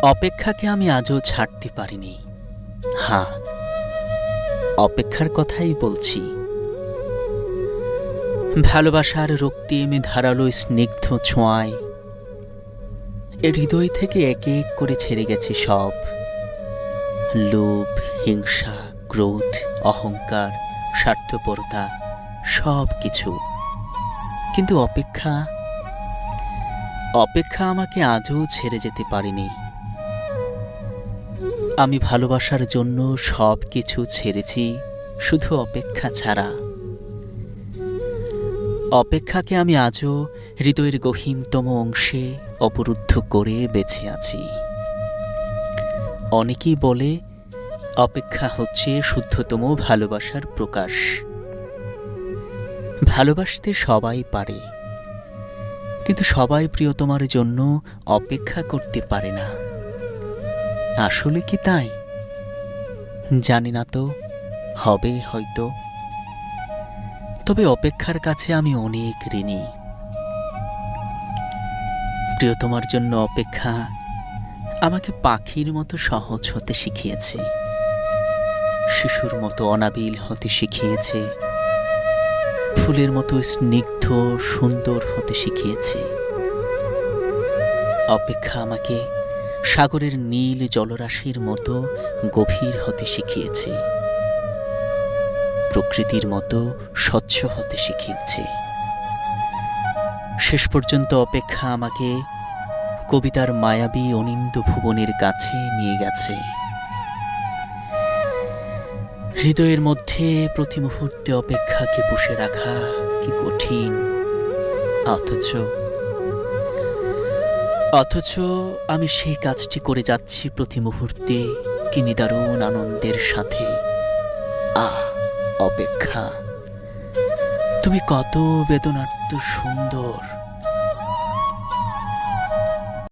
অপেক্ষাকে আমি আজও ছাড়তে পারিনি। হ্যাঁ, অপেক্ষার কথাই বলছি। ভালোবাসার রক্তিম ধারালো স্নিগ্ধ ছোঁয়ায় এর হৃদয় থেকে একে এক করে ছেড়ে গেছে সব লোভ, হিংসা, ক্রোধ, অহংকার, স্বার্থপরতা, সব কিছু। কিন্তু অপেক্ষা অপেক্ষা আমাকে আজও ছেড়ে যেতে পারেনি। আমি ভালোবাসার জন্য সব কিছু ছেড়েছি, শুধু অপেক্ষা ছাড়া। অপেক্ষাকে আমি আজও হৃদয়ের গহীনতম অংশে অবরুদ্ধ করে বেঁচে আছি। অনেকেই বলে অপেক্ষা হচ্ছে শুদ্ধতম ভালোবাসার প্রকাশ। ভালোবাসতে সবাই পারে, কিন্তু সবাই প্রিয়তমার জন্য অপেক্ষা করতে পারে না। আসলে কি তাই? জানি না, তো হবে হয়তো। তবে অপেক্ষার কাছে আমি অনেক ঋণী। প্রিয়তমার জন্য অপেক্ষা আমাকে পাখির মতো সহজ হতে শিখিয়েছে, শিশুর মতো অনাবিল হতে শিখিয়েছে, ফুলের মতো স্নিগ্ধ সুন্দর হতে শিখিয়েছে। অপেক্ষা আমাকে সাগরের নীল জলরাশির মতো গভীর হতে শিখিয়েছে, প্রকৃতির মতো স্বচ্ছ হতে শিখিয়েছে। শেষ পর্যন্ত অপেক্ষা আমাকে কবিতার মায়াবী অনিন্দ ভুবনের কাছে নিয়ে গেছে। হৃদয়ের মধ্যে প্রতি মুহূর্তে অপেক্ষাকে পুষে রাখা কি কঠিন। অথচ আমি সেই কাজটি করে যাচ্ছি প্রতি মুহূর্তে, কি নিদারুণ আনন্দের সাথে। অপেক্ষা, তুমি কত বেদনার্ত সুন্দর।